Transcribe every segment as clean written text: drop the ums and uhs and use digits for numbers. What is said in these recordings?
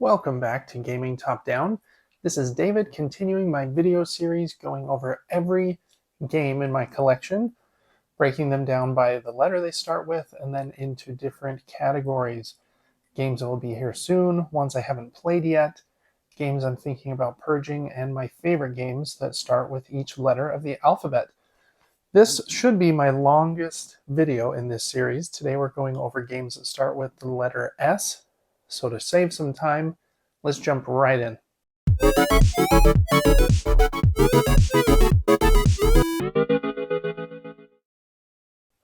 Welcome back to Gaming Top Down. This is David continuing my video series going over every game in my collection, breaking them down by the letter they start with and then into different categories. Games that will be here soon, ones I haven't played yet, games I'm thinking about purging, and my favorite games that start with each letter of the alphabet. This should be my longest video in this series. Today we're going over games that start with the letter S. So to save some time, let's jump right in.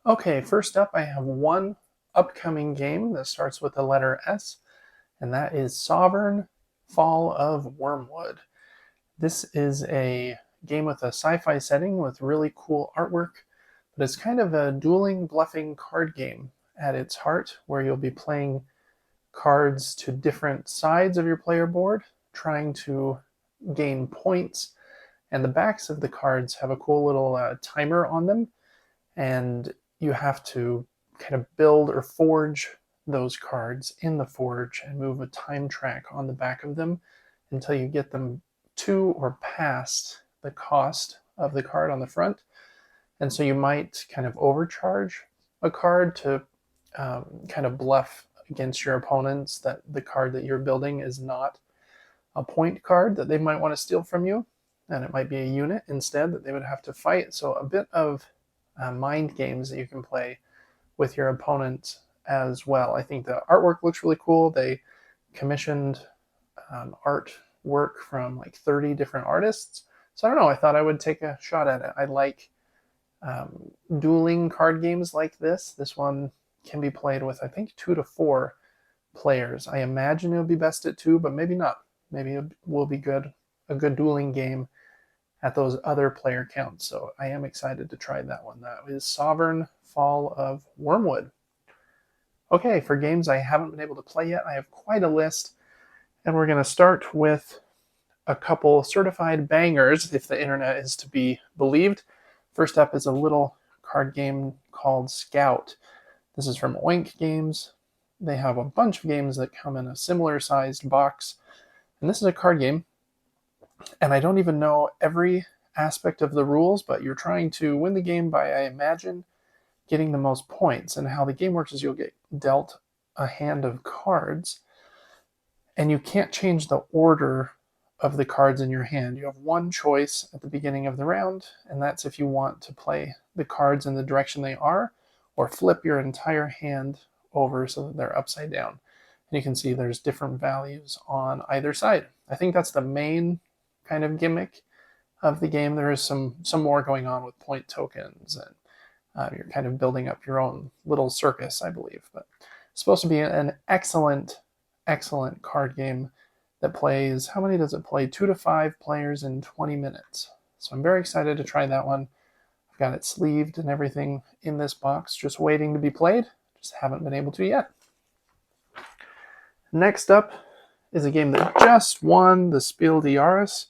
Okay, first up I have one upcoming game that starts with the letter S, and that is Sovereign Fall of Wormwood. This is a game with a sci-fi setting with really cool artwork, but it's kind of a dueling, bluffing card game at its heart, where you'll be playing cards to different sides of your player board, trying to gain points, and the backs of the cards have a cool little timer on them, and you have to kind of build or forge those cards in the forge and move a time track on the back of them until you get them to or past the cost of the card on the front. And so you might kind of overcharge a card to kind of bluff against your opponents that the card that you're building is not a point card that they might want to steal from you, and it might be a unit instead that they would have to fight. So a bit of mind games that you can play with your opponent as well. I think the artwork looks really cool. They commissioned artwork from like 30 different artists. So I don't know, I thought I would take a shot at it. I like dueling card games like this. This one can be played with, I think, 2 to 4 players. I imagine it would be best at 2, but maybe not. Maybe it will be a good dueling game at those other player counts. So I am excited to try that one. That is Sovereign Fall of Wormwood. Okay, for games I haven't been able to play yet, I have quite a list, and we're going to start with a couple certified bangers, if the internet is to be believed. First up is a little card game called Scout. This is from Oink Games. They have a bunch of games that come in a similar sized box. And this is a card game. And I don't even know every aspect of the rules, but you're trying to win the game by, I imagine, getting the most points. And how the game works is you'll get dealt a hand of cards, and you can't change the order of the cards in your hand. You have one choice at the beginning of the round, and that's if you want to play the cards in the direction they are, or flip your entire hand over so that they're upside down. And you can see there's different values on either side. I think that's the main kind of gimmick of the game. There is some more going on with point tokens, and you're kind of building up your own little circus, I believe. But it's supposed to be an excellent card game that plays, how many does it play? 2 to 5 players in 20 minutes. So I'm very excited to try that one. I've got it sleeved and everything in this box, just waiting to be played. Just haven't been able to yet. Next up is a game that just won the Spiel des Jahres,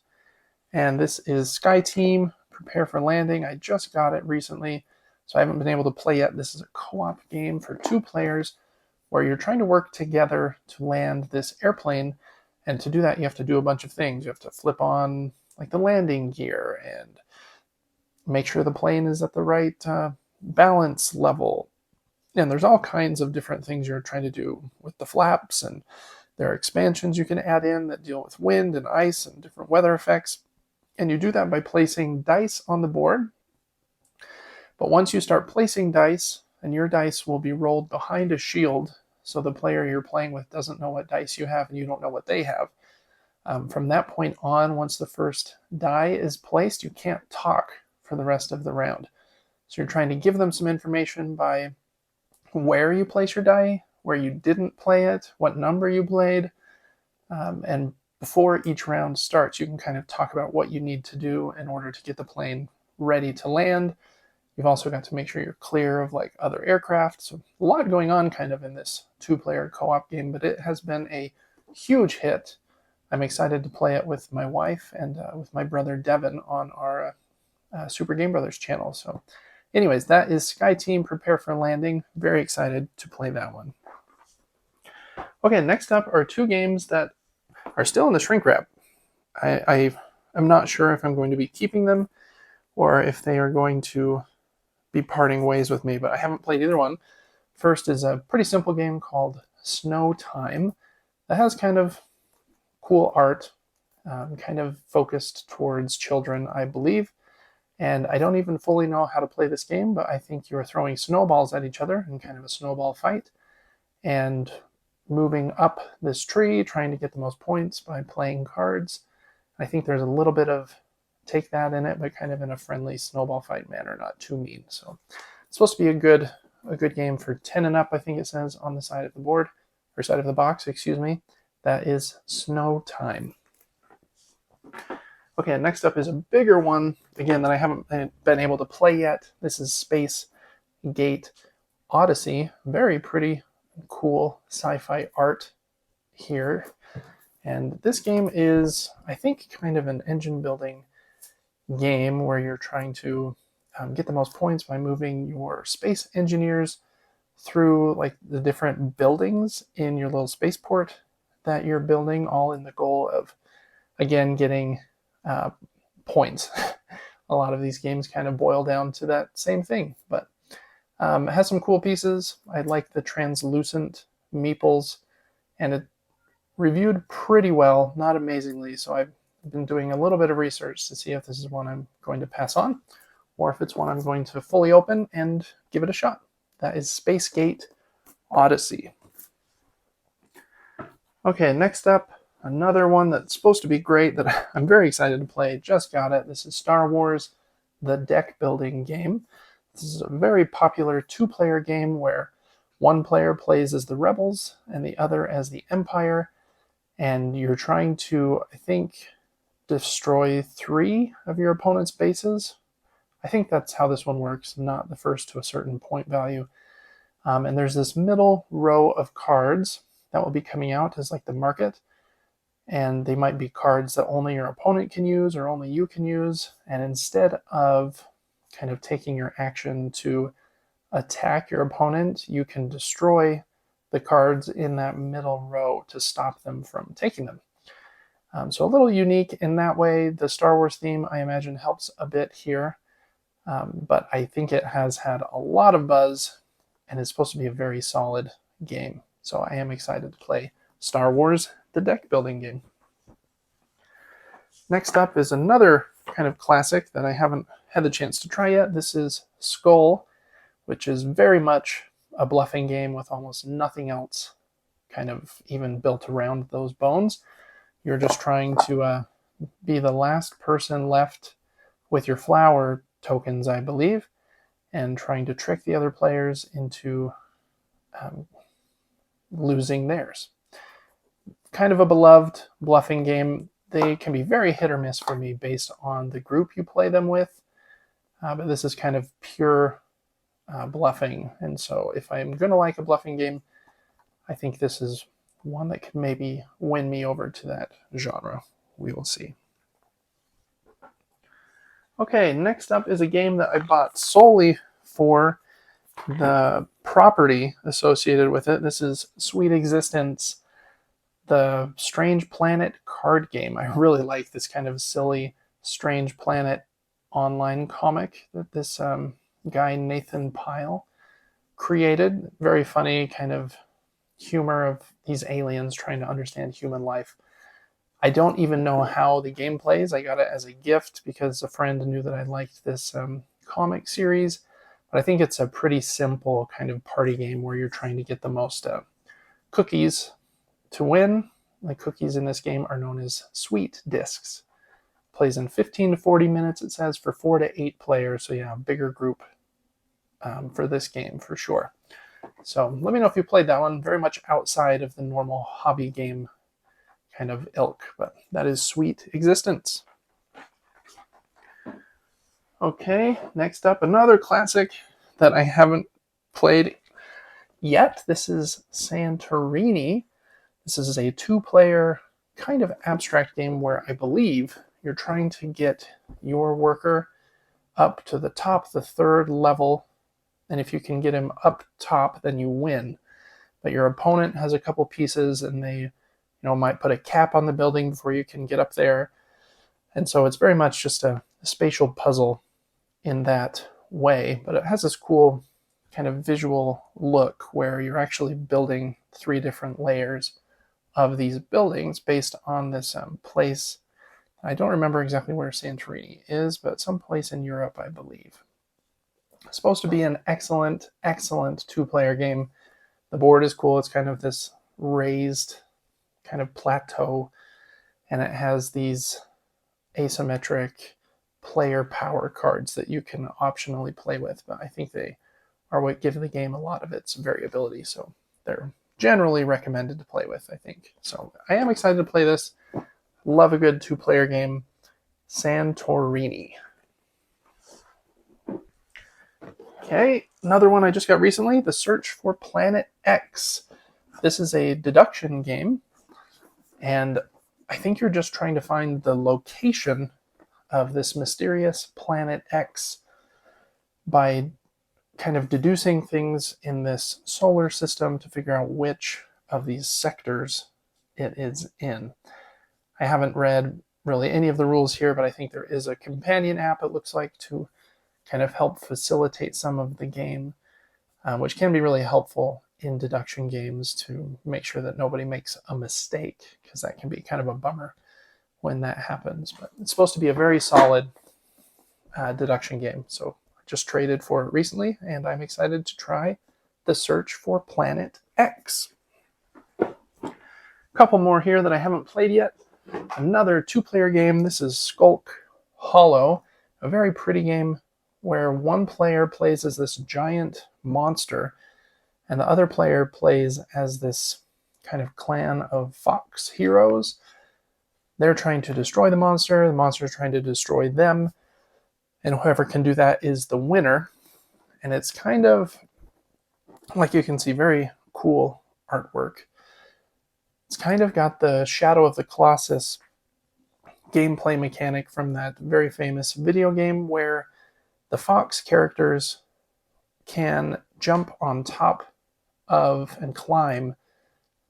and this is Sky Team Prepare for Landing. I just got it recently, so I haven't been able to play yet. This is a co-op game for 2 players where you're trying to work together to land this airplane, and to do that you have to do a bunch of things. You have to flip on like the landing gear and make sure the plane is at the right balance level. And there's all kinds of different things you're trying to do with the flaps, and there are expansions you can add in that deal with wind and ice and different weather effects. And you do that by placing dice on the board. But once you start placing dice, and your dice will be rolled behind a shield, so the player you're playing with doesn't know what dice you have and you don't know what they have. From that point on, once the first die is placed, you can't talk for the rest of the round. So you're trying to give them some information by where you place your die, where you didn't play it, what number you played, and before each round starts, you can kind of talk about what you need to do in order to get the plane ready to land. You've also got to make sure you're clear of like other aircraft. So a lot going on kind of in this 2-player co-op game, but it has been a huge hit. I'm excited to play it with my wife and with my brother Devin on our Super Game Brothers channel. So anyways, that is Sky Team Prepare for Landing. Very excited to play that one. Okay, next up are 2 games that are still in the shrink wrap. I am not sure if I'm going to be keeping them or if they are going to be parting ways with me, but I haven't played either one. First is a pretty simple game called Snow Time that has kind of cool art, kind of focused towards children, I believe. And I don't even fully know how to play this game, but I think you're throwing snowballs at each other in kind of a snowball fight and moving up this tree, trying to get the most points by playing cards. I think there's a little bit of take that in it, but kind of in a friendly snowball fight manner, not too mean. So it's supposed to be a good game for 10 and up, I think it says on the side of the board, or side of the box, excuse me. That is Snow Time. Okay, next up is a bigger one, again, that I haven't been able to play yet. This is Space Gate Odyssey. Very pretty, cool sci-fi art here. And this game is, I think, kind of an engine building game where you're trying to get the most points by moving your space engineers through like the different buildings in your little spaceport that you're building, all in the goal of, again, getting points. A lot of these games kind of boil down to that same thing, but it has some cool pieces. I like the translucent meeples, and it reviewed pretty well, not amazingly, so I've been doing a little bit of research to see if this is one I'm going to pass on, or if it's one I'm going to fully open and give it a shot. That is Space Gate Odyssey. Okay, next up, another one that's supposed to be great that I'm very excited to play. Just got it. This is Star Wars, the deck building game. This is a very popular two-player game where one player plays as the Rebels and the other as the Empire, and you're trying to, I think, destroy 3 of your opponent's bases. I think that's how this one works, not the first to a certain point value. And there's this middle row of cards that will be coming out as like the market, and they might be cards that only your opponent can use or only you can use. And instead of kind of taking your action to attack your opponent, you can destroy the cards in that middle row to stop them from taking them. So a little unique in that way. The Star Wars theme, I imagine, helps a bit here, but I think it has had a lot of buzz and is supposed to be a very solid game. So I am excited to play Star Wars, the deck building game. Next up is another kind of classic that I haven't had the chance to try yet. This is Skull, which is very much a bluffing game with almost nothing else kind of even built around those bones. You're just trying to be the last person left with your flower tokens, I believe, and trying to trick the other players into losing theirs. Kind of a beloved bluffing game. They can be very hit or miss for me based on the group you play them with, but this is kind of pure bluffing, and so if I'm going to like a bluffing game, I think this is one that could maybe win me over to that genre. We will see. Okay, next up is a game that I bought solely for the property associated with it. This is Sweet Existence, the Strange Planet card game. I really like this kind of silly Strange Planet online comic that this guy Nathan Pyle created. Very funny kind of humor of these aliens trying to understand human life. I don't even know how the game plays. I got it as a gift because a friend knew that I liked this comic series. But I think it's a pretty simple kind of party game where you're trying to get the most cookies to win. The cookies in this game are known as sweet discs. Plays in 15 to 40 minutes, it says, for 4 to 8 players. So yeah, a bigger group for this game for sure. So let me know if you played that one. Very much outside of the normal hobby game kind of ilk, but that is Sweet Existence. Okay, next up, another classic that I haven't played yet. This is Santorini. This is a 2-player kind of abstract game where I believe you're trying to get your worker up to the top, the 3rd level, and if you can get him up top, then you win. But your opponent has a couple pieces, and they might put a cap on the building before you can get up there. And so it's very much just a spatial puzzle in that way, but it has this cool kind of visual look where you're actually building 3 different layers of these buildings based on this place. I don't remember exactly where Santorini is, but someplace in Europe, I believe. It's supposed to be an excellent, excellent 2-player game. The board is cool. It's kind of this raised kind of plateau, and it has these asymmetric player power cards that you can optionally play with, but I think they are what give the game a lot of its variability, so they're generally recommended to play with, I think. So I am excited to play this. Love a good 2-player game. Santorini. Okay, another one I just got recently, The Search for Planet X. This is a deduction game, and I think you're just trying to find the location of this mysterious Planet X by kind of deducing things in this solar system to figure out which of these sectors it is in. I haven't read really any of the rules here, but I think there is a companion app, it looks like, to kind of help facilitate some of the game, which can be really helpful in deduction games to make sure that nobody makes a mistake, because that can be kind of a bummer when that happens. But it's supposed to be a very solid deduction game, so I just traded for it recently, and I'm excited to try The Search for Planet X. A couple more here that I haven't played yet. Another 2-player game. This is Skulk Hollow, a very pretty game where one player plays as this giant monster and the other player plays as this kind of clan of fox heroes. They're trying to destroy the monster is trying to destroy them, and whoever can do that is the winner. And it's kind of, like you can see, very cool artwork. It's kind of got the Shadow of the Colossus gameplay mechanic from that very famous video game where the fox characters can jump on top of and climb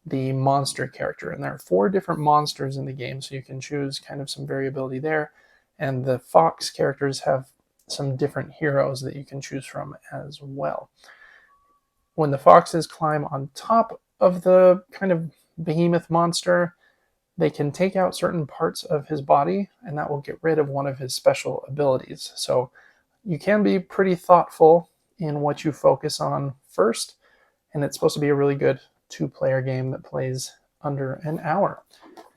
the monster character. And there are 4 different monsters in the game, so you can choose kind of some variability there. And the fox characters have some different heroes that you can choose from as well. When the foxes climb on top of the kind of behemoth monster, they can take out certain parts of his body, and that will get rid of one of his special abilities. So you can be pretty thoughtful in what you focus on first, and it's supposed to be a really good 2-player game that plays under an hour.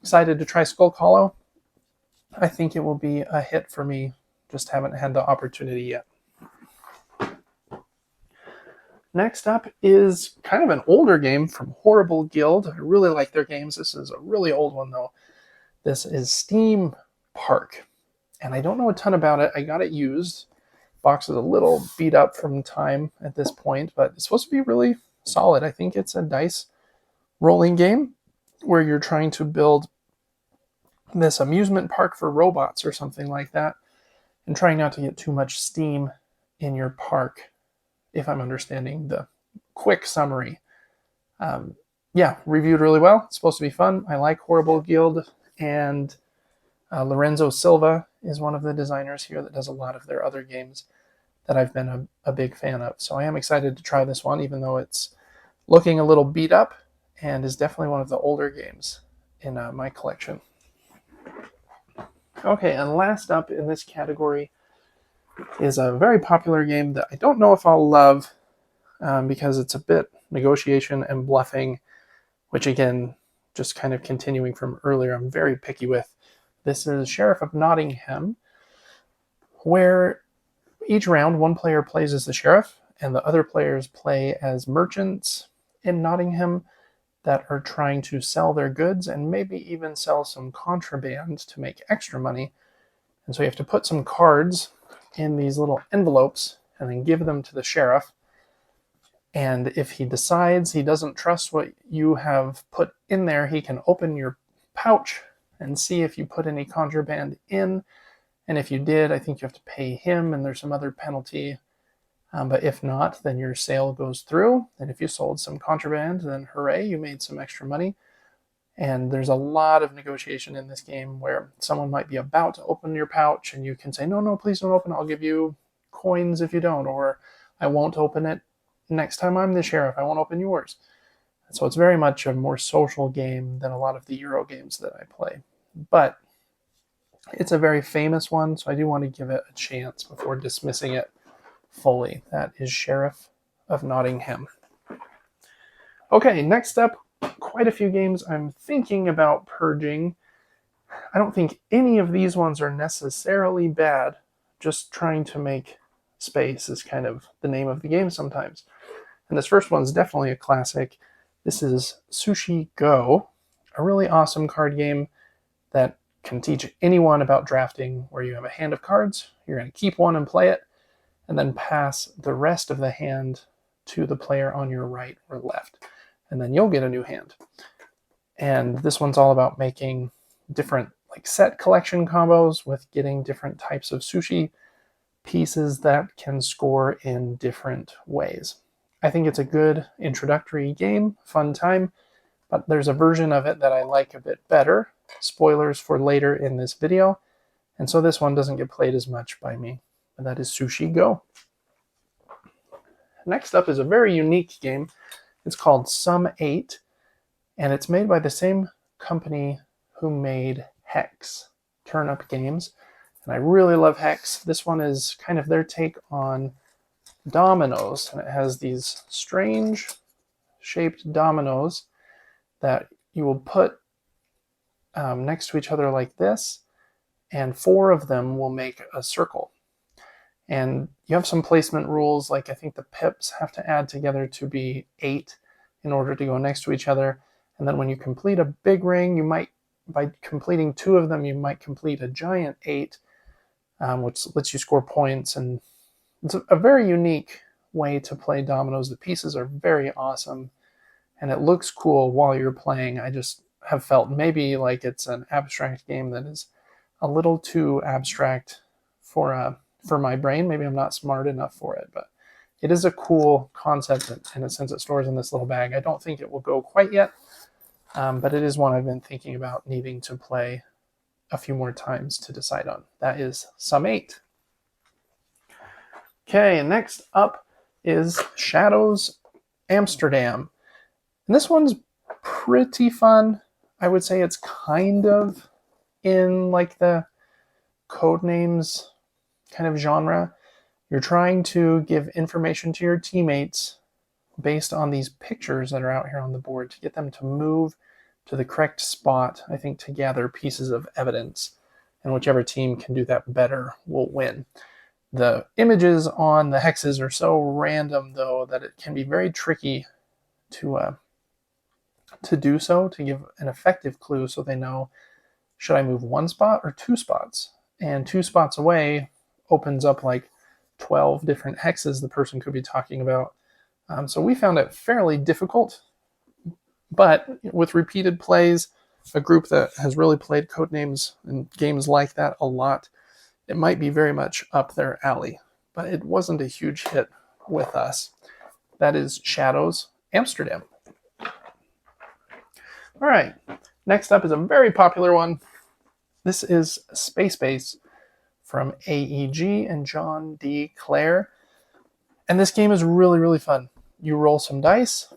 Excited to try Skulk Hollow. I think it will be a hit for me. Just haven't had the opportunity yet. Next up is kind of an older game from Horrible Guild. I really like their games. This is a really old one, though. This is Steam Park, and I don't know a ton about it. I got it used. Box is a little beat up from time at this point, but it's supposed to be really solid. I think it's a dice rolling game where you're trying to build this amusement park for robots or something like that, and trying not to get too much steam in your park, if I'm understanding the quick summary. Yeah, reviewed really well. It's supposed to be fun. I like Horrible Guild, and Lorenzo Silva is one of the designers here that does a lot of their other games that I've been a big fan of. So I am excited to try this one, even though it's looking a little beat up and is definitely one of the older games in my collection. Okay, and last up in this category is a very popular game that I don't know if I'll love because it's a bit negotiation and bluffing, which again, just kind of continuing from earlier, I'm very picky with. This is Sheriff of Nottingham, where each round one player plays as the sheriff and the other players play as merchants in Nottingham that are trying to sell their goods and maybe even sell some contraband to make extra money. And so you have to put some cards in these little envelopes and then give them to the sheriff. And if he decides he doesn't trust what you have put in there, he can open your pouch and see if you put any contraband in. And if you did, I think you have to pay him, and there's some other penalty. But if not, then your sale goes through. And if you sold some contraband, then hooray, you made some extra money. And there's a lot of negotiation in this game where someone might be about to open your pouch and you can say, no, no, please don't open it. I'll give you coins if you don't, or I won't open it next time I'm the sheriff. I won't open yours. So it's very much a more social game than a lot of the Euro games that I play. But it's a very famous one, so I do want to give it a chance before dismissing it fully. That is Sheriff of Nottingham. Okay, next up, quite a few games I'm thinking about purging. I don't think any of these ones are necessarily bad. Just trying to make space is kind of the name of the game sometimes. And this first one's definitely a classic. This is Sushi Go, a really awesome card game that can teach anyone about drafting, where you have a hand of cards, you're going to keep one and play it, and then pass the rest of the hand to the player on your right or left. And then you'll get a new hand. And this one's all about making different set collection combos with getting different types of sushi pieces that can score in different ways. I think it's a good introductory game, fun time, but there's a version of it that I like a bit better. Spoilers for later in this video. And so this one doesn't get played as much by me. And that is Sushi Go. Next up is a very unique game. It's called Sum 8, and it's made by the same company who made Hex, Turn Up Games. And I really love Hex. This one is kind of their take on dominoes, and it has these strange shaped dominoes that you will put next to each other like this, and 4 of them will make a circle. And you have some placement rules, like I think the pips have to add together to be 8 in order to go next to each other. And then when you complete a big ring, you might, by completing 2 of them, you might complete a giant 8, which lets you score points. And it's a very unique way to play dominoes. The pieces are very awesome, and it looks cool while you're playing. I just have felt maybe like it's an abstract game that is a little too abstract for my brain. Maybe I'm not smart enough for it, but it is a cool concept, and since it stores in this little bag, I don't think it will go quite yet, but it is one I've been thinking about needing to play a few more times to decide on. That is Sum 8. Okay, next up is Shadows Amsterdam. And this one's pretty fun. I would say it's kind of in like the Codenames kind of genre. You're trying to give information to your teammates based on these pictures that are out here on the board to get them to move to the correct spot, I think, to gather pieces of evidence. And whichever team can do that better will win. The images on the hexes are so random, though, that it can be very tricky to do so, to give an effective clue so they know, should I move 1 spot or 2 spots? And 2 spots away opens up like 12 different hexes the person could be talking about. So we found it fairly difficult, but with repeated plays, a group that has really played Codenames and games like that a lot, it might be very much up their alley. But it wasn't a huge hit with us. That is Shadows Amsterdam. All right, next up is a very popular one. This is Space Base from AEG and John D. Clare. And this game is really, really fun. You roll some dice,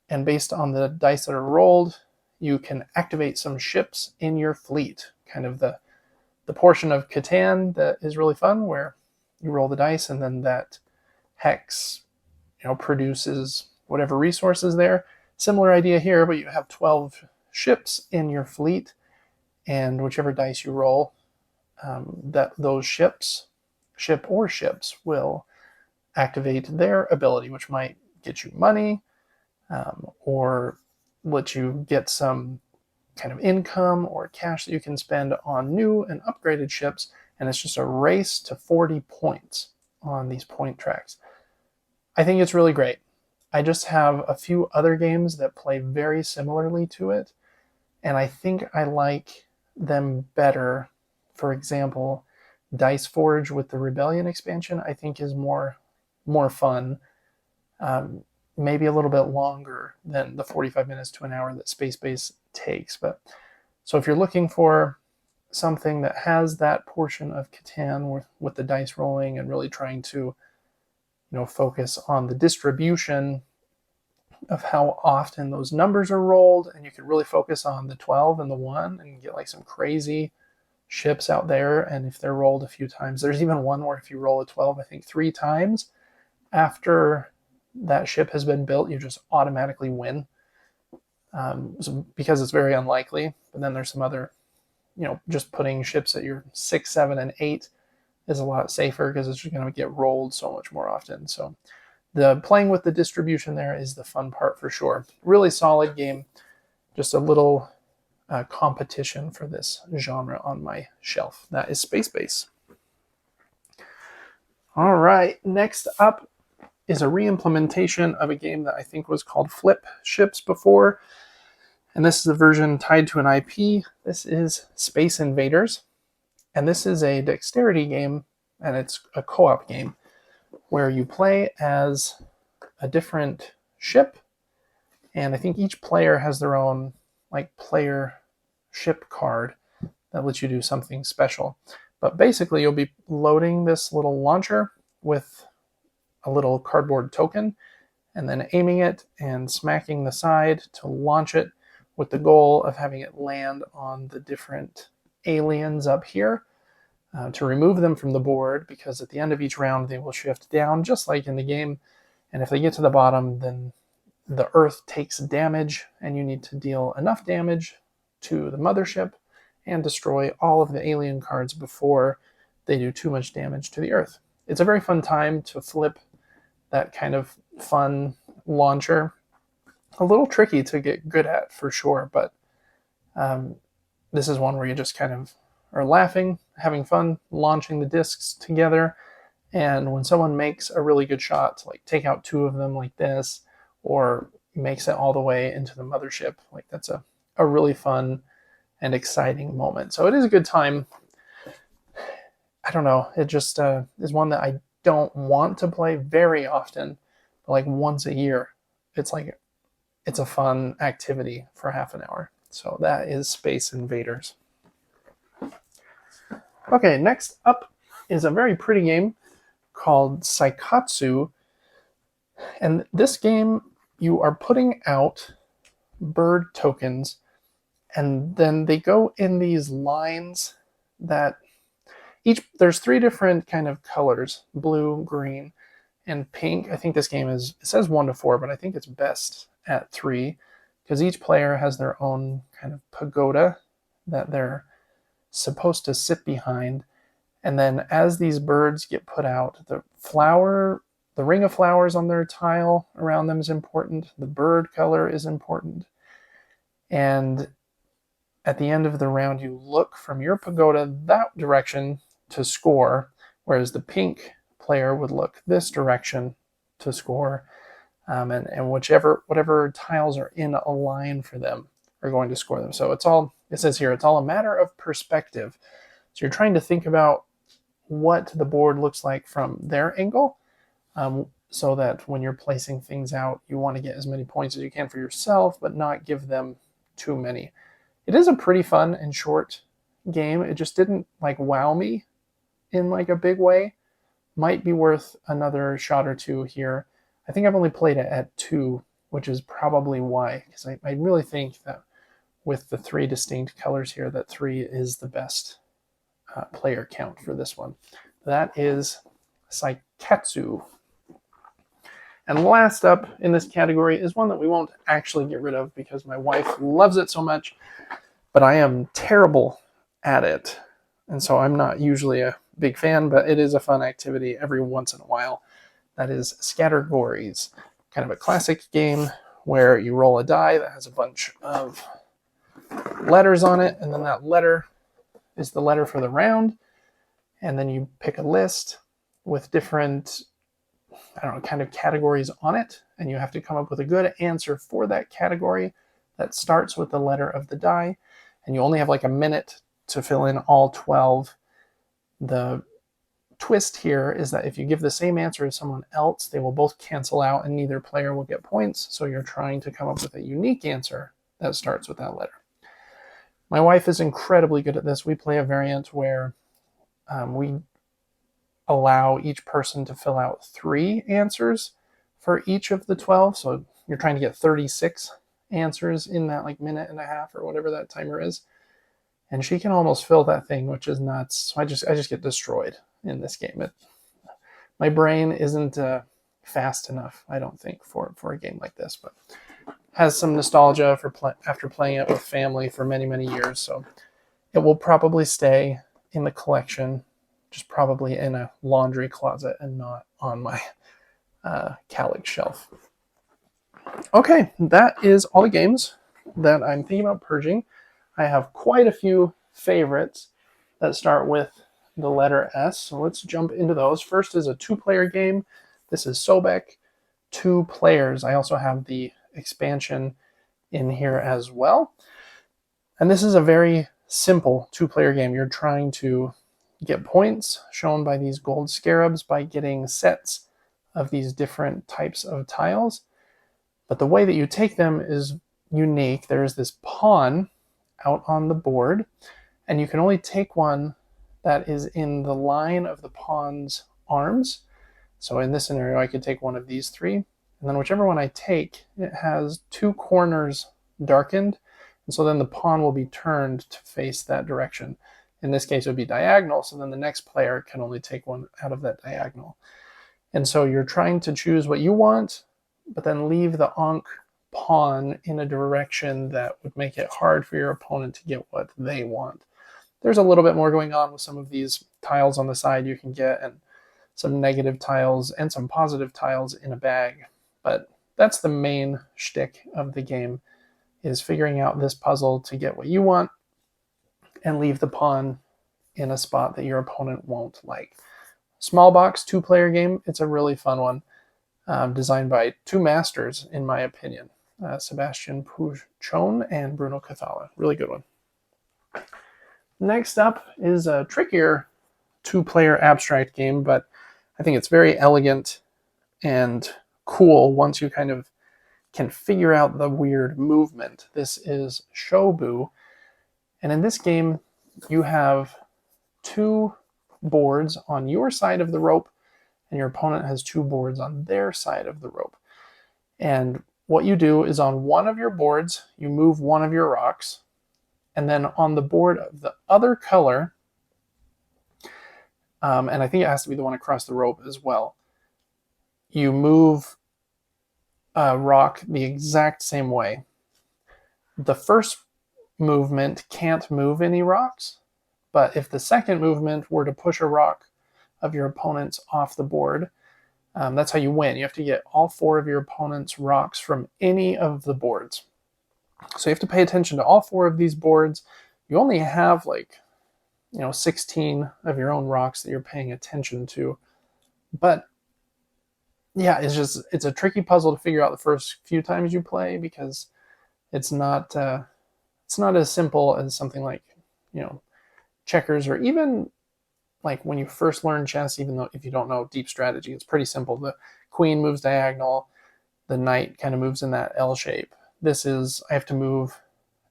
and based on the dice that are rolled, you can activate some ships in your fleet. Kind of the portion of Catan that is really fun, where you roll the dice and then that hex produces whatever resources there. Similar idea here, but you have 12 ships in your fleet, and whichever dice you roll, that those ship or ships will activate their ability, which might get you money, or let you get some kind of income or cash that you can spend on new and upgraded ships. And it's just a race to 40 points on these point tracks. I think it's really great. I just have a few other games that play very similarly to it, and I think I like them better. For example, Dice Forge with the Rebellion expansion, I think is more fun, maybe a little bit longer than the 45 minutes to an hour that Space Base takes. But so if you're looking for something that has that portion of Catan with the dice rolling and really trying to focus on the distribution of how often those numbers are rolled, and you can really focus on the 12 and the 1 and get like some crazy ships out there. And if they're rolled a few times, there's even one where if you roll a 12, I think 3 times after that ship has been built, you just automatically win, because it's very unlikely. But then there's some other, just putting ships at your 6, 7, and 8 is a lot safer because it's just going to get rolled so much more often. So the playing with the distribution there is the fun part for sure. Really solid game. Just a little competition for this genre on my shelf. That is Space Base. All right, next up is a re-implementation of a game that I think was called Flip Ships before. And this is a version tied to an IP. This is Space Invaders. And this is a dexterity game, and it's a co-op game where you play as a different ship. And I think each player has their own player ship card that lets you do something special. But basically, you'll be loading this little launcher with a little cardboard token and then aiming it and smacking the side to launch it with the goal of having it land on the different aliens up here to remove them from the board, because at the end of each round they will shift down just like in the game, and if they get to the bottom, then the Earth takes damage and you need to deal enough damage to the mothership and destroy all of the alien cards before they do too much damage to the Earth. It's a very fun time to flip that kind of fun launcher. A little tricky to get good at for sure, but this is one where you just kind of are laughing, having fun, launching the discs together. And when someone makes a really good shot to take out 2 of them like this, or makes it all the way into the mothership, that's a really fun and exciting moment. So it is a good time. I don't know, it just is one that I don't want to play very often, but once a year. It's a fun activity for half an hour. So that is Space Invaders. Okay, next up is a very pretty game called Saikatsu. And this game, you are putting out bird tokens, and then they go in these lines that there's 3 different kind of colors: blue, green, and pink. I think this game it says 1 to 4, but I think it's best at 3, because each player has their own kind of pagoda that they're supposed to sit behind. And then as these birds get put out, the ring of flowers on their tile around them is important. The bird color is important. And at the end of the round, you look from your pagoda that direction to score, whereas the pink player would look this direction to score. And whatever tiles are in a line for them are going to score them. So it says here, it's all a matter of perspective. So you're trying to think about what the board looks like from their angle, so that when you're placing things out, you want to get as many points as you can for yourself, but not give them too many. It is a pretty fun and short game. It just didn't wow me in a big way. Might be worth another shot or 2 here. I think I've only played it at 2, which is probably why, because I really think that with the 3 distinct colors here, that 3 is the best player count for this one. That is Saikatsu. And last up in this category is one that we won't actually get rid of because my wife loves it so much, but I am terrible at it. And so I'm not usually a big fan, but it is a fun activity every once in a while. That is Scattergories, kind of a classic game where you roll a die that has a bunch of letters on it, and then that letter is the letter for the round, and then you pick a list with different, kind of categories on it, and you have to come up with a good answer for that category that starts with the letter of the die, and you only have a minute to fill in all 12. The twist here is that if you give the same answer as someone else, they will both cancel out and neither player will get points, so you're trying to come up with a unique answer that starts with that letter. My wife is incredibly good at this. We play a variant where we allow each person to fill out 3 answers for each of the 12. So you're trying to get 36 answers in that like minute and a half or whatever that timer is. And she can almost fill that thing, which is nuts. So I just get destroyed in this game. My brain isn't fast enough, I don't think, for a game like this, but has some nostalgia after playing it with family for many, many years. So it will probably stay in the collection, just probably in a laundry closet and not on my Calyx shelf. Okay, that is all the games that I'm thinking about purging. I have quite a few favorites that start with the letter S, so let's jump into those. First is a 2-player game. This is Sobek, 2 players. I also have the expansion in here as well. And this is a very simple 2-player game. You're trying to get points shown by these gold scarabs by getting sets of these different types of tiles. But the way that you take them is unique. There's this pawn out on the board, and you can only take one that is in the line of the pawn's arms. So in this scenario, I could take one of these 3, and then whichever one I take, it has 2 corners darkened, and so then the pawn will be turned to face that direction. In this case, it would be diagonal, so then the next player can only take one out of that diagonal. And so you're trying to choose what you want, but then leave the Ankh pawn in a direction that would make it hard for your opponent to get what they want. There's a little bit more going on with some of these tiles on the side you can get, and some negative tiles and some positive tiles in a bag. But that's the main shtick of the game, is figuring out this puzzle to get what you want and leave the pawn in a spot that your opponent won't like. Small box 2-player game. It's a really fun one, designed by 2 masters, in my opinion. Sebastian Puchon and Bruno Cathala. Really good one. Next up is a trickier 2-player abstract game, but I think it's very elegant and cool once you kind of can figure out the weird movement. This is Shobu, and in this game you have 2 boards on your side of the rope, and your opponent has 2 boards on their side of the rope. And what you do is on one of your boards, you move one of your rocks, and then on the board of the other color, and I think it has to be the one across the rope as well, you move a rock the exact same way. The first movement can't move any rocks, but if the second movement were to push a rock of your opponent's off the board, that's how you win. You have to get all 4 of your opponent's rocks from any of the boards. So you have to pay attention to all 4 of these boards. You only have 16 of your own rocks that you're paying attention to. But yeah, it's a tricky puzzle to figure out the first few times you play, because it's not as simple as something like, checkers, or even like when you first learn chess, even though if you don't know deep strategy, it's pretty simple. The queen moves diagonal, the knight kind of moves in that L shape. This is, I have to move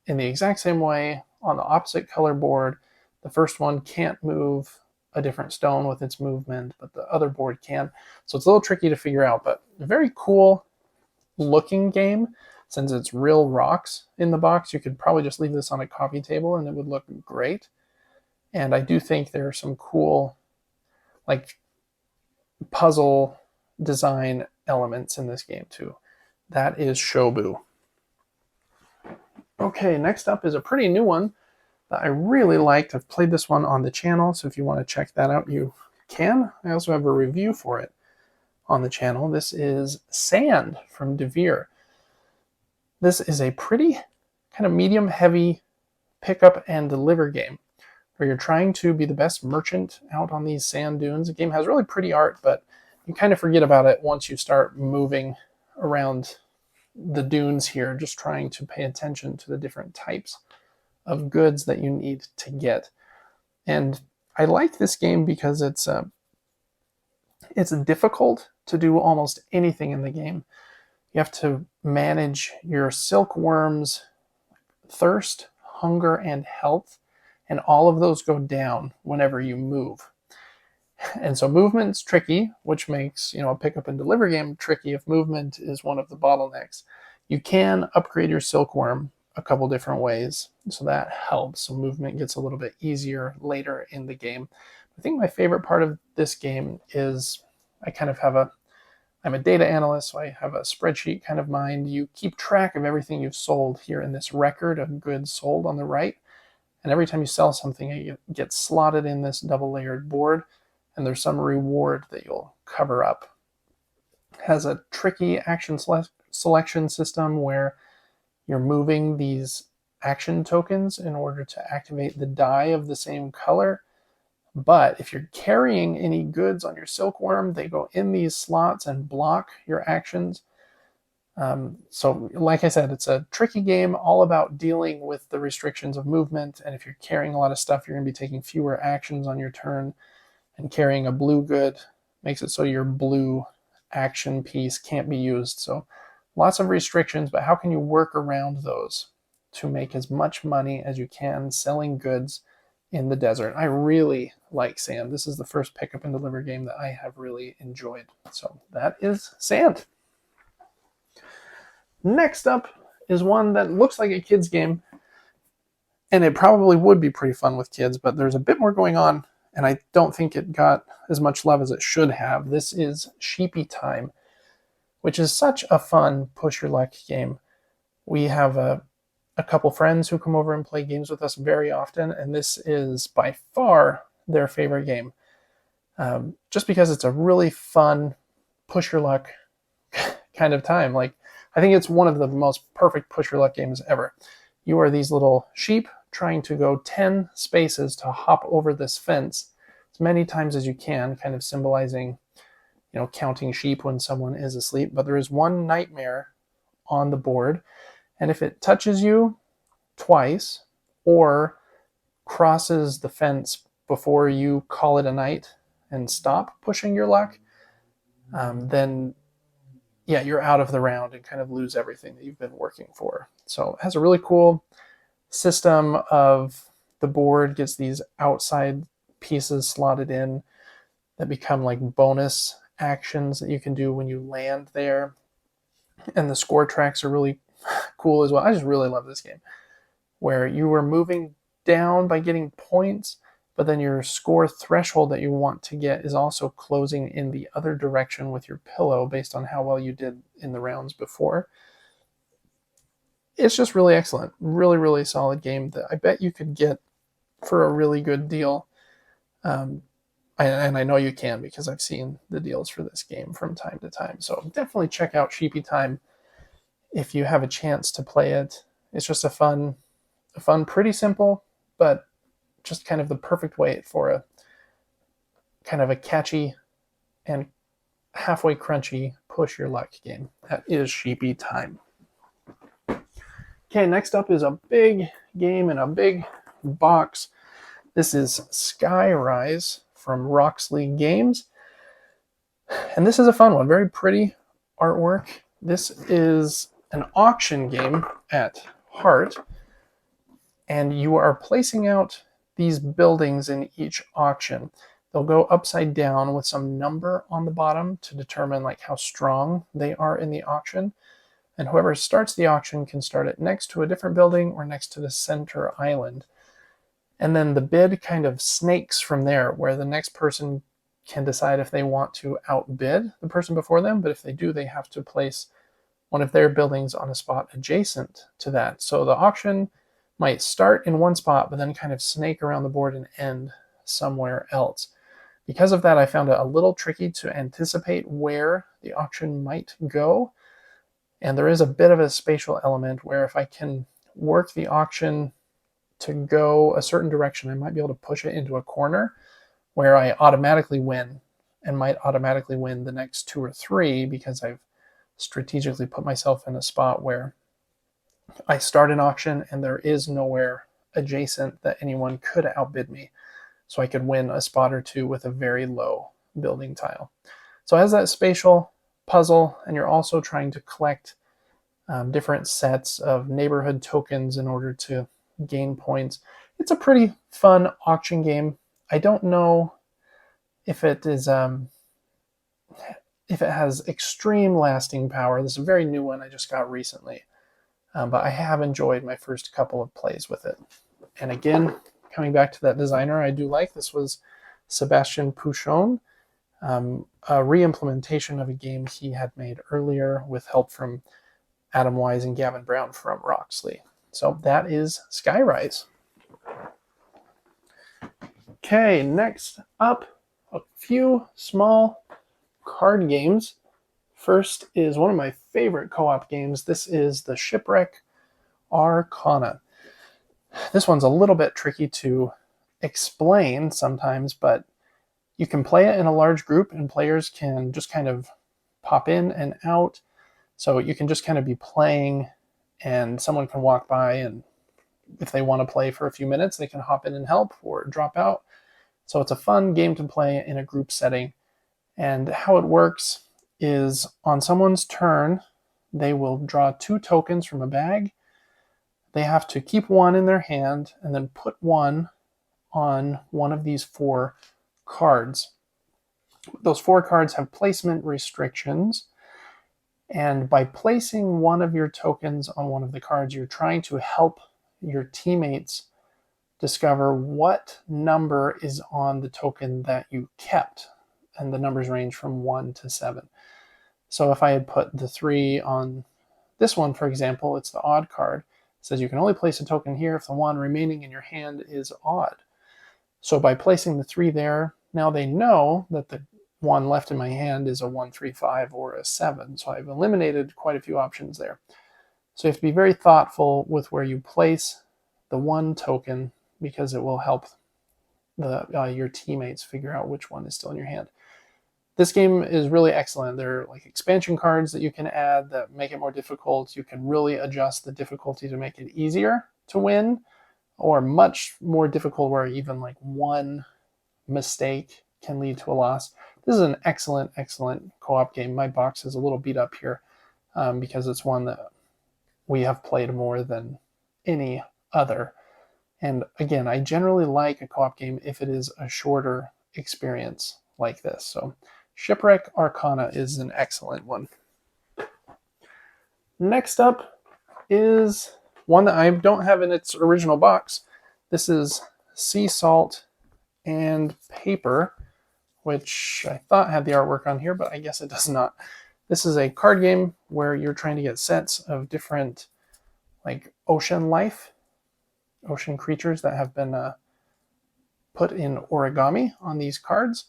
in the exact same way on the opposite color board. The first one can't move a different stone with its movement, but the other board can. So it's a little tricky to figure out, but a very cool looking game. Since it's real rocks in the box, you could probably just leave this on a coffee table and it would look great. And I do think there are some cool puzzle design elements in this game too. That is Shobu. Okay, next up is a pretty new one that I really liked. I've played this one on the channel, so if you want to check that out, you can. I also have a review for it on the channel. This is Sand from Devere. This is a pretty kind of medium-heavy pick up and deliver game, where you're trying to be the best merchant out on these sand dunes. The game has really pretty art, but you kind of forget about it once you start moving around the dunes here, just trying to pay attention to the different types of goods that you need to get. And I like this game because it's difficult to do almost anything in the game. You have to manage your silkworm's thirst, hunger, and health, and all of those go down whenever you move. And so movement's tricky, which makes, a pick up and deliver game tricky if movement is one of the bottlenecks. You can upgrade your silkworm a couple different ways, so that helps. So movement gets a little bit easier later in the game. I think my favorite part of this game is I'm a data analyst, so I have a spreadsheet kind of mind. You keep track of everything you've sold here in this record of goods sold on the right. And every time you sell something, it gets slotted in this double layered board, and there's some reward that you'll cover up. It has a tricky action selection system where you're moving these action tokens in order to activate the die of the same color. But if you're carrying any goods on your silkworm, they go in these slots and block your actions. So like I said, it's a tricky game all about dealing with the restrictions of movement. And if you're carrying a lot of stuff, you're going to be taking fewer actions on your turn. And carrying a blue good makes it so your blue action piece can't be used. So lots of restrictions, but how can you work around those to make as much money as you can selling goods in the desert? I really like Sand. This is the first pick up and deliver game that I have really enjoyed. So that is Sand. Next up is one that looks like a kid's game, and it probably would be pretty fun with kids, but there's a bit more going on, and I don't think it got as much love as it should have. This is Sheepy Time, which is such a fun push your luck game. We have a couple friends who come over and play games with us very often, and this is by far their favorite game. Just because it's a really fun push your luck kind of time. Like, I think it's one of the most perfect push your luck games ever. You are these little sheep trying to go 10 spaces to hop over this fence as many times as you can, kind of symbolizing, counting sheep when someone is asleep. But there is one nightmare on the board, and if it touches you twice or crosses the fence before you call it a night and stop pushing your luck, then you're out of the round and kind of lose everything that you've been working for. So it has a really cool system of the board gets these outside pieces slotted in that become like bonus actions that you can do when you land there. And the score tracks are really cool as well. I just really love this game, where you were moving down by getting points, but then your score threshold that you want to get is also closing in the other direction with your pillow based on how well you did in the rounds before. It's just really excellent. Really, really solid game that I bet you could get for a really good deal. And I know you can, because I've seen the deals for this game from time to time. So definitely check out Sheepy Time if you have a chance to play it. It's just a fun, pretty simple, but just kind of the perfect way for a kind of a catchy and halfway crunchy push your luck game. That is Sheepy Time. Okay, next up is a big game in a big box. This is Skyrise from Roxley Games. And this is a fun one, very pretty artwork. This is an auction game at heart, and you are placing out these buildings in each auction. They'll go upside down with some number on the bottom to determine like how strong they are in the auction. And whoever starts the auction can start it next to a different building or next to the center island. And then the bid kind of snakes from there, where the next person can decide if they want to outbid the person before them. But if they do, they have to place one of their buildings on a spot adjacent to that. So the auction might start in one spot, but then kind of snake around the board and end somewhere else. Because of that, I found it a little tricky to anticipate where the auction might go. And there is a bit of a spatial element where if I can work the auction to go a certain direction, I might be able to push it into a corner where I automatically win, and might automatically win the next 2 or 3 because I've strategically put myself in a spot where I start an auction and there is nowhere adjacent that anyone could outbid me. So I could win a spot or 2 with a very low building tile. So it has that spatial puzzle, and you're also trying to collect different sets of neighborhood tokens in order to gain points. It's a pretty fun auction game. I don't know if it is if it has extreme lasting power. This is a very new one I just got recently, but I have enjoyed my first couple of plays with it. And again, coming back to that designer I do like, this was Sebastian Pouchon, a re-implementation of a game he had made earlier with help from Adam Wise and Gavin Brown from Roxley. So that is Skyrise. Okay, next up, a few small card games. First is one of my favorite co-op games. This is the Shipwreck Arcana. This one's a little bit tricky to explain sometimes, but you can play it in a large group and players can just kind of pop in and out. So you can just kind of be playing and someone can walk by, and if they want to play for a few minutes, they can hop in and help or drop out. So it's a fun game to play in a group setting. And how it works is on someone's turn, they will draw 2 tokens from a bag. They have to keep one in their hand and then put one on one of these 4 cards. Those 4 cards have placement restrictions. And by placing one of your tokens on one of the cards, you're trying to help your teammates discover what number is on the token that you kept. And the numbers range from 1 to 7. So if I had put the 3 on this one, for example, it's the odd card. It says you can only place a token here if the 1 remaining in your hand is odd. So by placing the 3 there, now they know that the 1 left in my hand is a 1, 3, 5 or a 7. So I've eliminated quite a few options there. So you have to be very thoughtful with where you place the 1 token because it will help your teammates figure out which one is still in your hand. This game is really excellent. There are like expansion cards that you can add that make it more difficult. You can really adjust the difficulty to make it easier to win, or much more difficult where even like one mistake can lead to a loss. This is an excellent, excellent co-op game. My box is a little beat up here because it's one that we have played more than any other. And again, I generally like a co-op game if it is a shorter experience like this. So Shipwreck Arcana is an excellent one. Next up is one that I don't have in its original box. This is Sea Salt and Paper, which I thought had the artwork on here, but I guess it does not. This is a card game where you're trying to get sets of different like ocean life, ocean creatures that have been put in origami on these cards.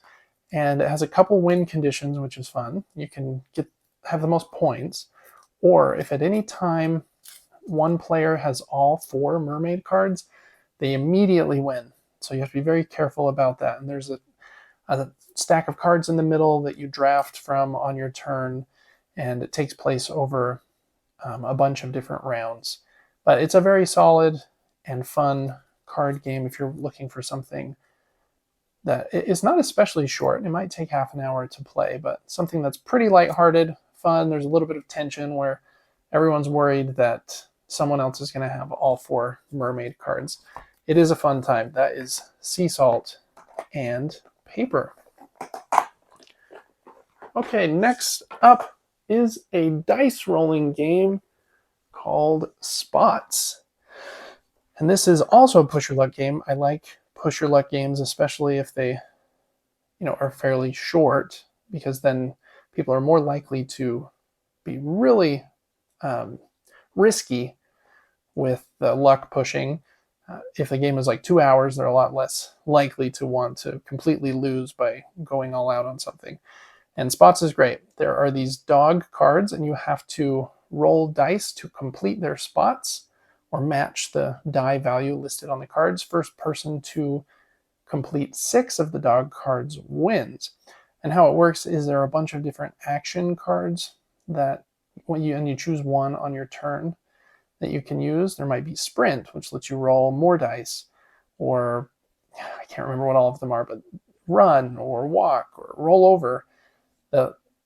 And it has a couple win conditions, which is fun. You can have the most points, or if at any time one player has all 4 mermaid cards, they immediately win. So you have to be very careful about that. And there's a stack of cards in the middle that you draft from on your turn, and it takes place over a bunch of different rounds. But it's a very solid and fun card game if you're looking for something that is not especially short. It might take half an hour to play, but something that's pretty lighthearted, fun. There's a little bit of tension where everyone's worried that someone else is going to have all 4 mermaid cards. It is a fun time. That is Sea Salt and Paper. Okay, next up is a dice rolling game called Spots. And this is also a push your luck game. I like push your luck games, especially if they, are fairly short, because then people are more likely to be really risky with the luck pushing. If the game is like 2 hours, they're a lot less likely to want to completely lose by going all out on something. And Spots is great. There are these dog cards, and you have to roll dice to complete their spots or match the die value listed on the cards. First person to complete 6 of the dog cards wins. And how it works is there are a bunch of different action cards that you choose one on your turn that you can use. There might be Sprint, which lets you roll more dice, or I can't remember what all of them are, but Run or Walk or Roll Over.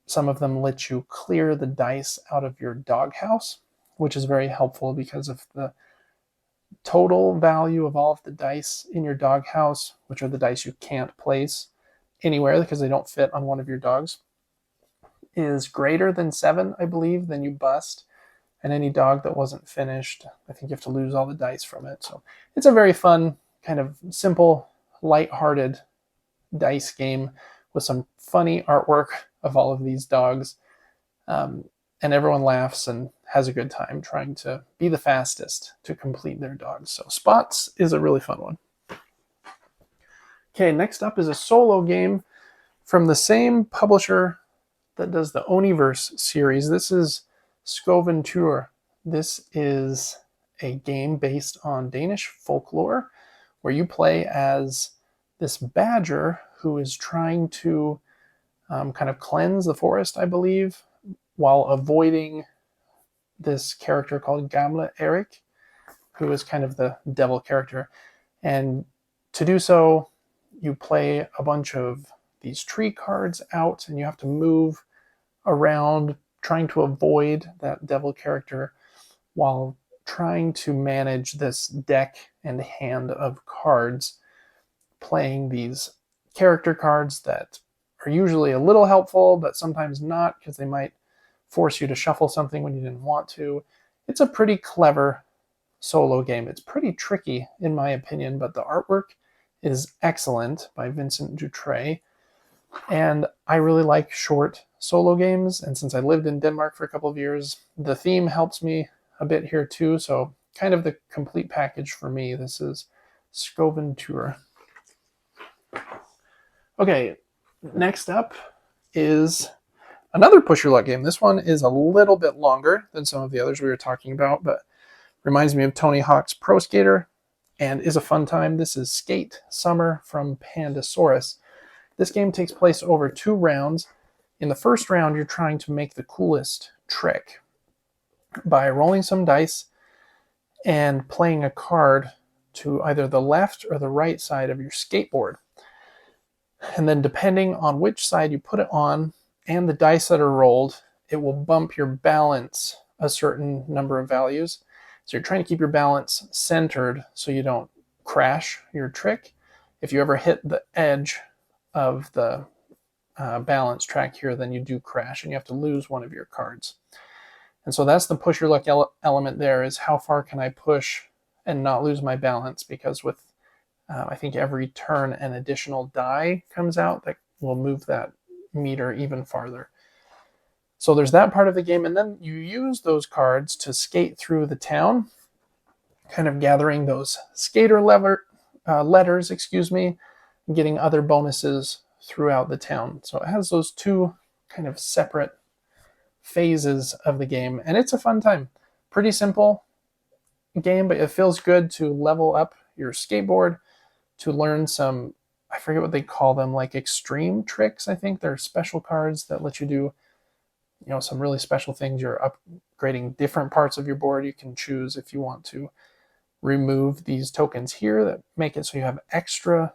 Some of them let you clear the dice out of your doghouse, which is very helpful because if the total value of all of the dice in your doghouse, which are the dice you can't place anywhere because they don't fit on one of your dogs, is greater than 7, I believe, then you bust. And any dog that wasn't finished, I think you have to lose all the dice from it. So it's a very fun, kind of simple, light-hearted dice game with some funny artwork of all of these dogs. And everyone laughs and has a good time trying to be the fastest to complete their dogs. So Spots is a really fun one. Okay, next up is a solo game from the same publisher that does the Oniverse series. This is Skoventur. This is a game based on Danish folklore where you play as this badger who is trying to kind of cleanse the forest, I believe, while avoiding this character called Gamle Erik, who is kind of the devil character. And to do so, you play a bunch of these tree cards out, and you have to move around trying to avoid that devil character while trying to manage this deck and hand of cards, playing these character cards that are usually a little helpful, but sometimes not, because they might force you to shuffle something when you didn't want to. It's a pretty clever solo game. It's pretty tricky, in my opinion, but the artwork is excellent by Vincent Dutray. And I really like short solo games, and since I lived in Denmark for a couple of years, the theme helps me a bit here too, so kind of the complete package for me. This is Skoventur. Okay, next up is another push your luck game. This one is a little bit longer than some of the others we were talking about, but reminds me of Tony Hawk's Pro Skater and is a fun time. This is Skate Summer from Pandasaurus. This game takes place over 2 rounds. In the first round, you're trying to make the coolest trick by rolling some dice and playing a card to either the left or the right side of your skateboard. And then depending on which side you put it on and the dice that are rolled, it will bump your balance a certain number of values. So you're trying to keep your balance centered so you don't crash your trick. If you ever hit the edge of the balance track here, then you do crash and you have to lose one of your cards. And so that's the push your luck element there, is how far can I push and not lose my balance, because with I think every turn an additional die comes out that will move that meter even farther. So there's that part of the game, and then you use those cards to skate through the town, kind of gathering those skater letters, getting other bonuses throughout the town. So it has those 2 kind of separate phases of the game, and it's a fun time. Pretty simple game, but it feels good to level up your skateboard, to learn some, I forget what they call them, like extreme tricks. I think they're special cards that let you do, some really special things. You're upgrading different parts of your board. You can choose if you want to remove these tokens here that make it so you have extra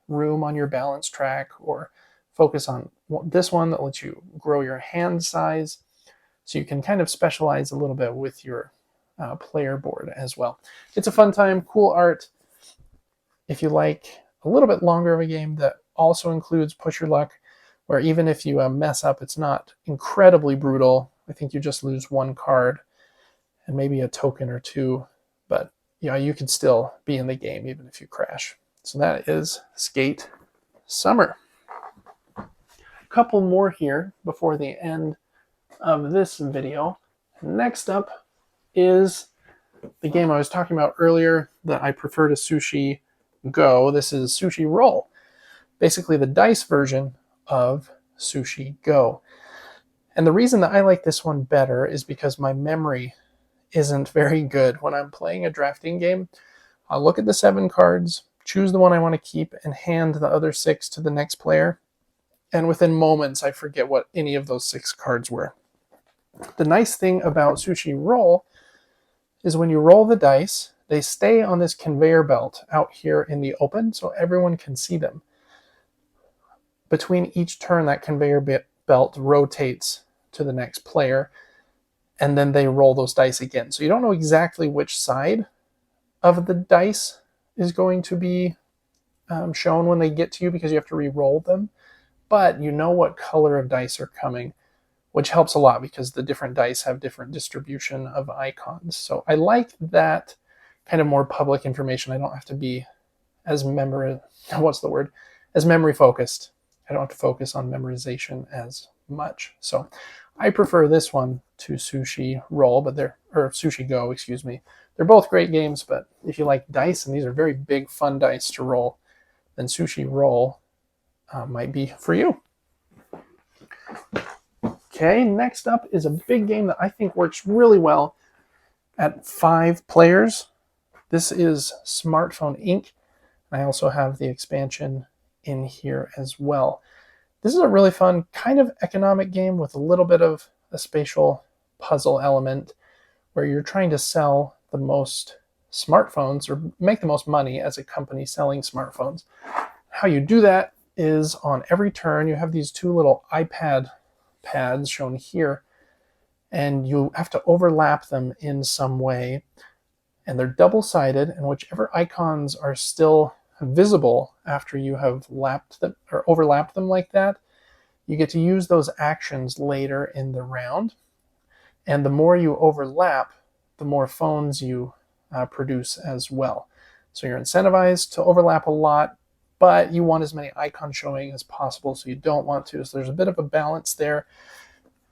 room on your balance track, or focus on this one that lets you grow your hand size. So you can kind of specialize a little bit with your player board as well. It's a fun time, cool art. If you like a little bit longer of a game that also includes push your luck, where even if you mess up, it's not incredibly brutal. I think you just lose 1 card and maybe a token or 2, but you could still be in the game even if you crash. So that is Skate Summer. A couple more here before the end of this video. Next up is the game I was talking about earlier that I prefer to Sushi Go. This is Sushi Roll, basically the dice version of Sushi Go. And the reason that I like this one better is because my memory isn't very good when I'm playing a drafting game. I'll look at the 7 cards, choose the one I want to keep, and hand the other 6 to the next player. And within moments, I forget what any of those 6 cards were. The nice thing about Sushi Roll is when you roll the dice, they stay on this conveyor belt out here in the open so everyone can see them. Between each turn, that conveyor belt rotates to the next player, and then they roll those dice again. So you don't know exactly which side of the dice is going to be shown when they get to you because you have to re-roll them, but you know what color of dice are coming, which helps a lot because the different dice have different distribution of icons. So I like that kind of more public information. I don't have to be as as memory focused. I don't have to focus on memorization as much. So I prefer this one to Sushi Roll, or Sushi Go, excuse me. They're both great games, but if you like dice, and these are very big, fun dice to roll, then Sushi Roll might be for you. Okay, next up is a big game that I think works really well at 5 players. This is Smartphone Inc. I also have the expansion in here as well. This is a really fun kind of economic game with a little bit of a spatial puzzle element where you're trying to sell the most smartphones or make the most money as a company selling smartphones. How you do that is on every turn you have these 2 little iPad pads shown here, and you have to overlap them in some way, and they're double-sided, and whichever icons are still visible after you have lapped them or overlapped them like that, you get to use those actions later in the round. And the more you overlap, the more phones you produce as well. So you're incentivized to overlap a lot, but you want as many icons showing as possible, so you don't want to. So there's a bit of a balance there.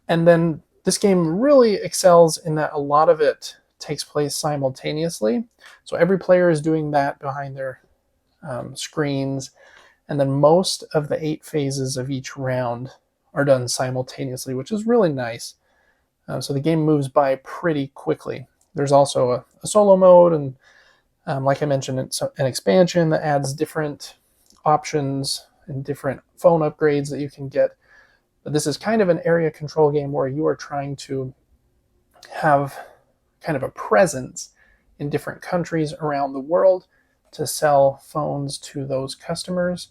And then this game really excels in that a lot of it takes place simultaneously. So every player is doing that behind their screens, and then most of the 8 phases of each round are done simultaneously, which is really nice. So the game moves by pretty quickly. There's also a solo mode, and like I mentioned, it's an expansion that adds different options and different phone upgrades that you can get. But this is kind of an area control game where you are trying to have kind of a presence in different countries around the world to sell phones to those customers.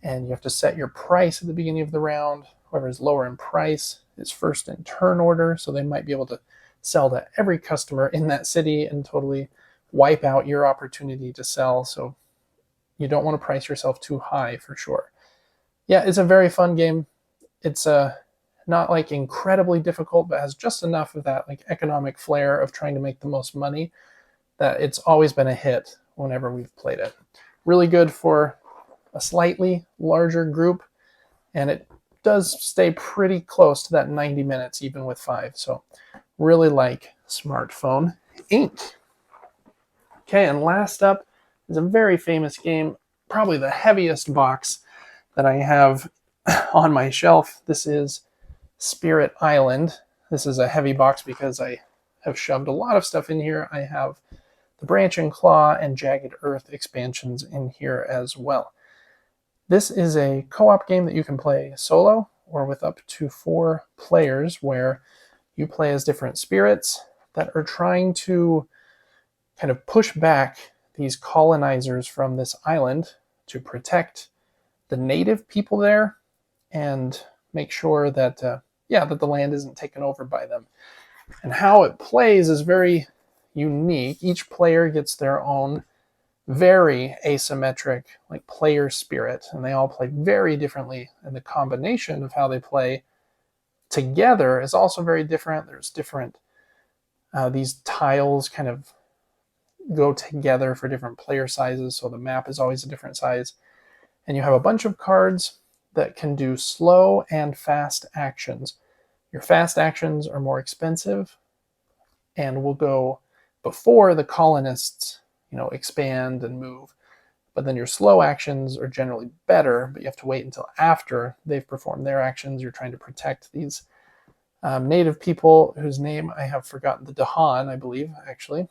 And you have to set your price at the beginning of the round. Whoever is lower in price is first in turn order, so they might be able to sell to every customer in that city and totally wipe out your opportunity to sell. So you don't want to price yourself too high for sure. Yeah, it's a very fun game. It's not like incredibly difficult, but has just enough of that like economic flair of trying to make the most money that it's always been a hit whenever we've played it. Really good for a slightly larger group, and it does stay pretty close to that 90 minutes even with 5. So really like Smartphone Inc. Okay, and last up is a very famous game, probably the heaviest box that I have on my shelf. This is Spirit Island. This is a heavy box because I have shoved a lot of stuff in here. I have the Branch and Claw and Jagged Earth expansions in here as well. This is a co-op game that you can play solo or with up to 4 players, where you play as different spirits that are trying to kind of push back these colonizers from this island to protect the native people there and make sure that that the land isn't taken over by them. And how it plays is very unique. Each player gets their own very asymmetric like player spirit, and they all play very differently, and the combination of how they play together is also very different. There's different these tiles kind of go together for different player sizes, so the map is always a different size, and you have a bunch of cards that can do slow and fast actions. Your fast actions are more expensive and will go before the colonists expand and move. But then your slow actions are generally better, but you have to wait until after they've performed their actions. You're trying to protect these native people whose name I have forgotten, the Dahan, I believe, actually.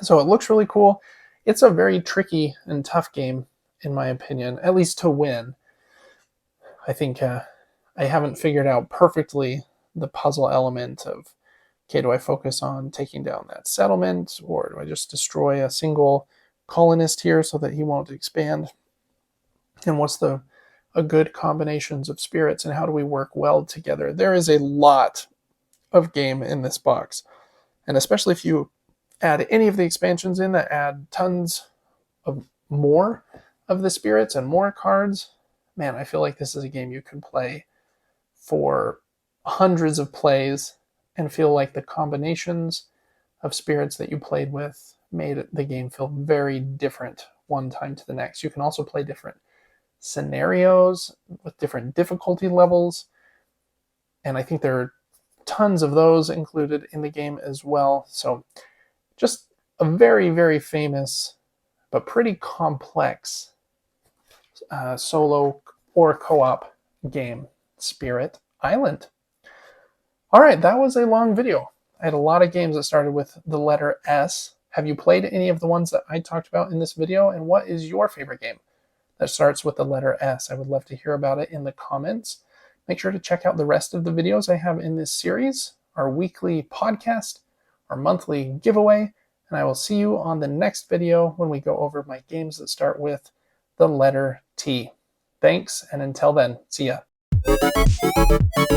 So it looks really cool. It's a very tricky and tough game, in my opinion, at least to win. I think I haven't figured out perfectly the puzzle element of, okay, do I focus on taking down that settlement, or do I just destroy a single colonist here so that he won't expand? And what's a good combinations of spirits, and how do we work well together? There is a lot of game in this box, and especially if you add any of the expansions in that add tons of more of the spirits and more cards, man, I feel like this is a game you can play for hundreds of plays and feel like the combinations of spirits that you played with made the game feel very different one time to the next. You can also play different scenarios with different difficulty levels, and I think there are tons of those included in the game as well. So just a very, very famous but pretty complex solo or co-op game, Spirit Island. All right, that was a long video. I had a lot of games that started with the letter S. Have you played any of the ones that I talked about in this video? And what is your favorite game that starts with the letter S? I would love to hear about it in the comments. Make sure to check out the rest of the videos I have in this series, our weekly podcast, our monthly giveaway, and I will see you on the next video when we go over my games that start with the letter T. Thanks, and until then, see ya.